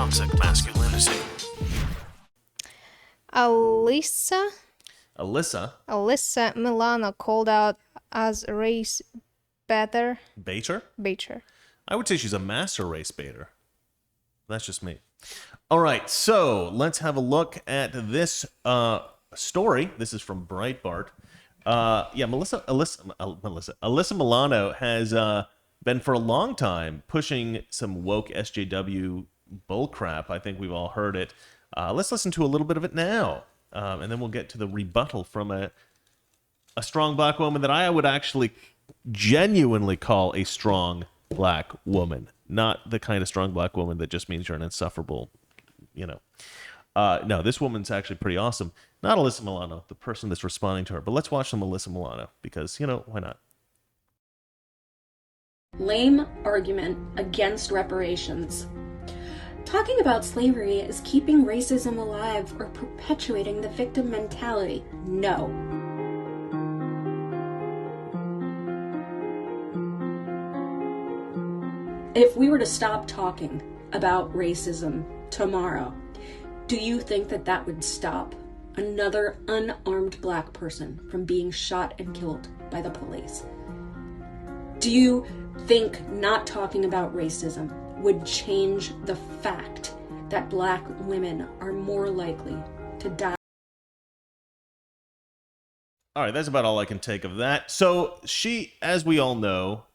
toxic masculinity. Alyssa Alyssa Milano called out as a race Baiter? baiter. I would say she's a master race baiter. That's just me. All right, so let's have a look at this story. This is from Breitbart. Alyssa Milano has been for a long time pushing some woke SJW bullcrap. I think we've all heard it. Let's listen to a little bit of it now, and then we'll get to the rebuttal from a strong black woman that I would actually genuinely call a strong black woman, not the kind of strong black woman that just means you're an insufferable, no, this woman's actually pretty awesome. Not Alyssa Milano, the person that's responding to her, but let's watch some Alyssa Milano because, why not? Lame argument against reparations. Talking about slavery is keeping racism alive or perpetuating the victim mentality. No. If we were to stop talking about racism tomorrow, do you think that would stop another unarmed black person from being shot and killed by the police? Do you think not talking about racism would change the fact that black women are more likely to die? All right, that's about all I can take of that. So as we all know,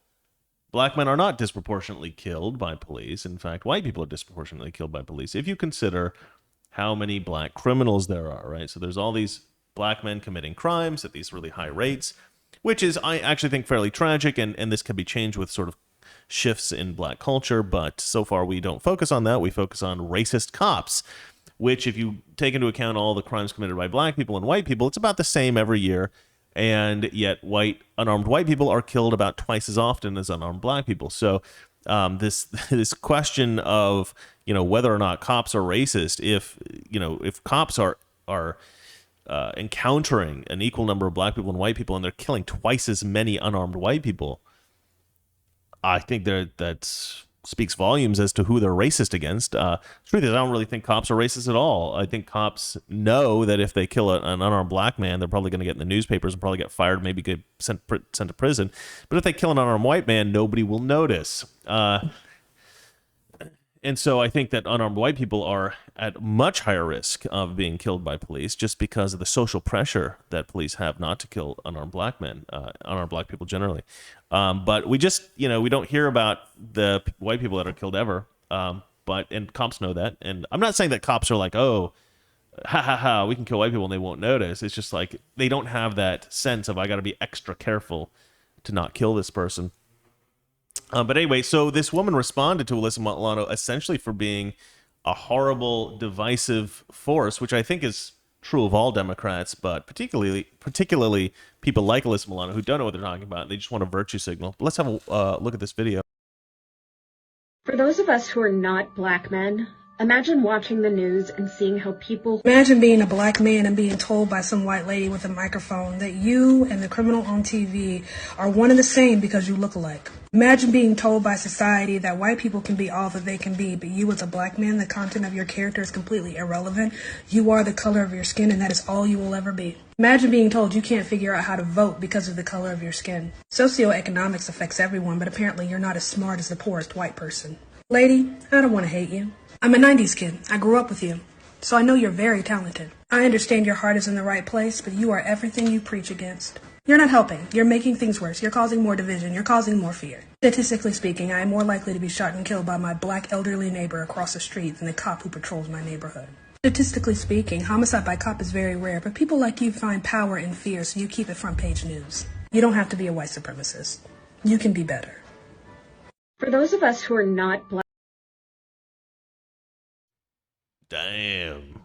black men are not disproportionately killed by police. In fact, white people are disproportionately killed by police. If you consider how many black criminals there are, right? So there's all these black men committing crimes at these really high rates, which is, I actually think, fairly tragic, and this can be changed with sort of shifts in black culture, but so far we don't focus on that. We focus on racist cops, which, if you take into account all the crimes committed by black people and white people, it's about the same every year, and yet unarmed white people are killed about twice as often as unarmed black people. So this question of whether or not cops are racist, if cops are encountering an equal number of black people and white people and they're killing twice as many unarmed white people, I think that speaks volumes as to who they're racist against. Truth is, I don't really think cops are racist at all. I think cops know that if they kill an unarmed black man, they're probably going to get in the newspapers and probably get fired, maybe get sent to prison. But if they kill an unarmed white man, nobody will notice. And so I think that unarmed white people are at much higher risk of being killed by police just because of the social pressure that police have not to kill unarmed black men, unarmed black people generally. But we just, we don't hear about the white people that are killed ever. And cops know that. And I'm not saying that cops are like, oh, we can kill white people and they won't notice. It's just like they don't have that sense of, I got to be extra careful to not kill this person. But anyway, so this woman responded to Alyssa Milano essentially for being a horrible, divisive force, which I think is true of all Democrats, but particularly people like Alyssa Milano who don't know what they're talking about. They just want a virtue signal. But let's have a look at this video. For those of us who are not black men, imagine watching the news and seeing how people... Imagine being a black man and being told by some white lady with a microphone that you and the criminal on TV are one and the same because you look alike. Imagine being told by society that white people can be all that they can be, but you as a black man, the content of your character is completely irrelevant. You are the color of your skin, and that is all you will ever be. Imagine being told you can't figure out how to vote because of the color of your skin. Socioeconomics affects everyone, but apparently you're not as smart as the poorest white person. Lady, I don't want to hate you. I'm a 90s kid. I grew up with you. So I know you're very talented. I understand your heart is in the right place, but you are everything you preach against. You're not helping. You're making things worse. You're causing more division. You're causing more fear. Statistically speaking, I am more likely to be shot and killed by my black elderly neighbor across the street than the cop who patrols my neighborhood. Statistically speaking, homicide by cop is very rare, but people like you find power in fear, so you keep it front page news. You don't have to be a white supremacist. You can be better. For those of us who are not black... Damn.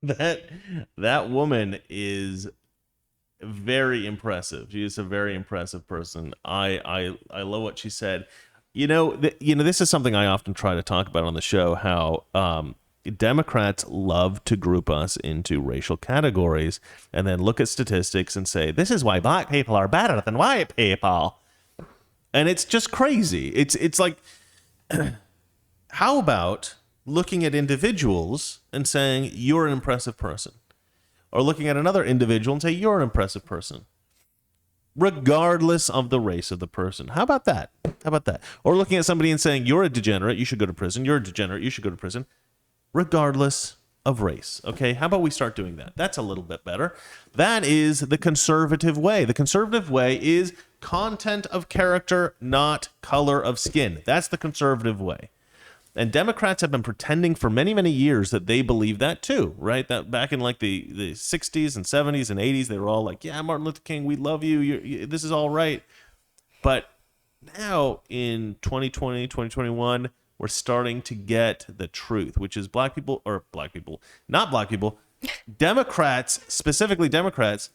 That woman is very impressive. She is a very impressive person. I love what she said. This is something I often try to talk about on the show, how Democrats love to group us into racial categories and then look at statistics and say, this is why black people are better than white people. And it's just crazy. It's like, how about looking at individuals and saying, you're an impressive person. Or looking at another individual and say, you're an impressive person. Regardless of the race of the person. How about that? How about that? Or looking at somebody and saying, you're a degenerate, you should go to prison. You're a degenerate, you should go to prison. Regardless of race. Okay, how about we start doing that? That's a little bit better. That is the conservative way. The conservative way is content of character, not color of skin. That's the conservative way. And Democrats have been pretending for many, many years that they believe that too, right? That back in like the 60s and 70s and 80s, they were all like, yeah, Martin Luther King, we love you. This is all right. But now in 2020, 2021, we're starting to get the truth, which is not black people, Democrats, specifically Democrats,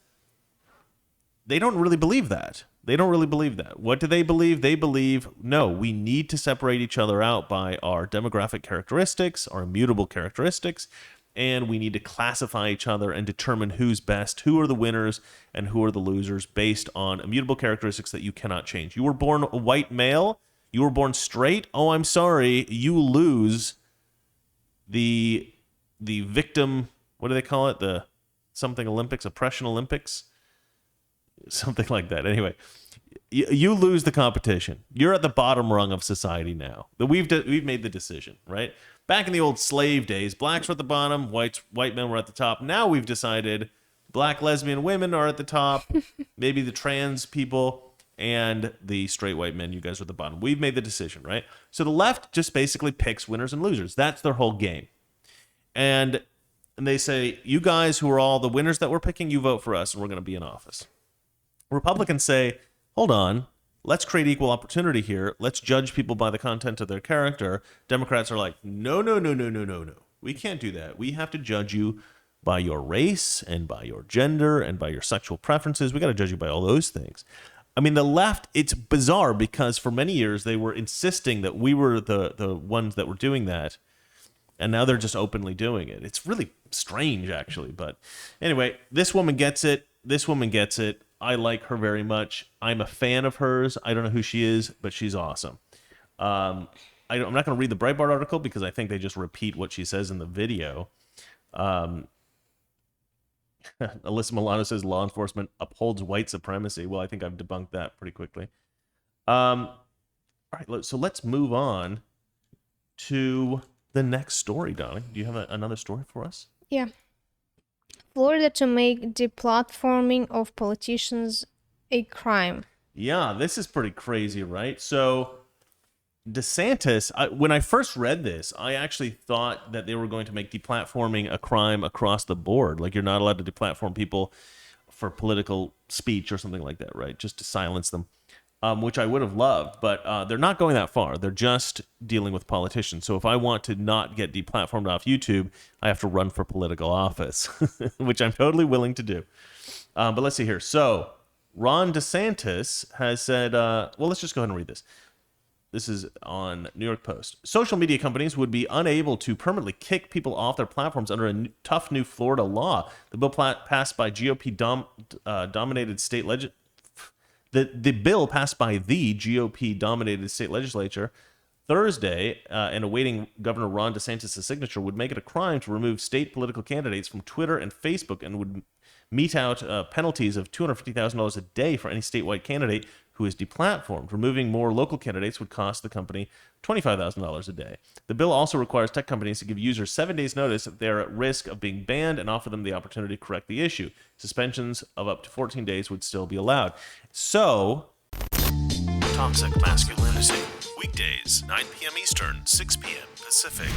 they don't really believe that. They don't really believe that. What do they believe? They believe, no, we need to separate each other out by our demographic characteristics, our immutable characteristics, and we need to classify each other and determine who's best, who are the winners, and who are the losers based on immutable characteristics that you cannot change. You were born a white male, you were born straight, oh, I'm sorry, you lose the victim, what do they call it? The something Olympics, oppression Olympics? Something like that. Anyway, you lose the competition. You're at the bottom rung of society now. We've made the decision, right? Back in the old slave days, blacks were at the bottom, white men were at the top. Now we've decided black lesbian women are at the top, maybe the trans people, and the straight white men, you guys are at the bottom. We've made the decision, right? So the left just basically picks winners and losers. That's their whole game. And they say, you guys who are all the winners that we're picking, you vote for us and we're going to be in office. Republicans say, hold on, let's create equal opportunity here. Let's judge people by the content of their character. Democrats are like, no. We can't do that. We have to judge you by your race and by your gender and by your sexual preferences. We got to judge you by all those things. I mean, the left, it's bizarre because for many years they were insisting that we were the ones that were doing that. And now they're just openly doing it. It's really strange, actually. But anyway, this woman gets it. I like her very much. I'm a fan of hers. I don't know who she is, but she's awesome. I'm not going to read the Breitbart article because I think they just repeat what she says in the video. Alyssa Milano says law enforcement upholds white supremacy. Well, I think I've debunked that pretty quickly. All right, so let's move on to the next story, Donnie. Do you have another story for us? Yeah. Florida to make deplatforming of politicians a crime. Yeah, this is pretty crazy, right? So DeSantis, when I first read this, I actually thought that they were going to make deplatforming a crime across the board. Like you're not allowed to deplatform people for political speech or something like that, right? Just to silence them, which I would have loved. But they're not going that far. They're just dealing with politicians. So if I want to not get deplatformed off YouTube, I have to run for political office, which I'm totally willing to do. But let's see here. So Ron DeSantis has said, well, let's just go ahead and read this. This is on New York Post. Social media companies would be unable to permanently kick people off their platforms under a tough new Florida law. The bill passed by GOP dominated state The bill passed by the GOP-dominated state legislature Thursday and awaiting Governor Ron DeSantis' signature would make it a crime to remove state political candidates from Twitter and Facebook and would mete out penalties of $250,000 a day for any statewide candidate who is deplatformed. Removing more local candidates would cost the company $25,000 a day. The bill also requires tech companies to give users 7 days' notice if they are at risk of being banned and offer them the opportunity to correct the issue. Suspensions of up to 14 days would still be allowed. So, Toxic Masculinity, weekdays, 9 p.m. Eastern, 6 p.m. Pacific.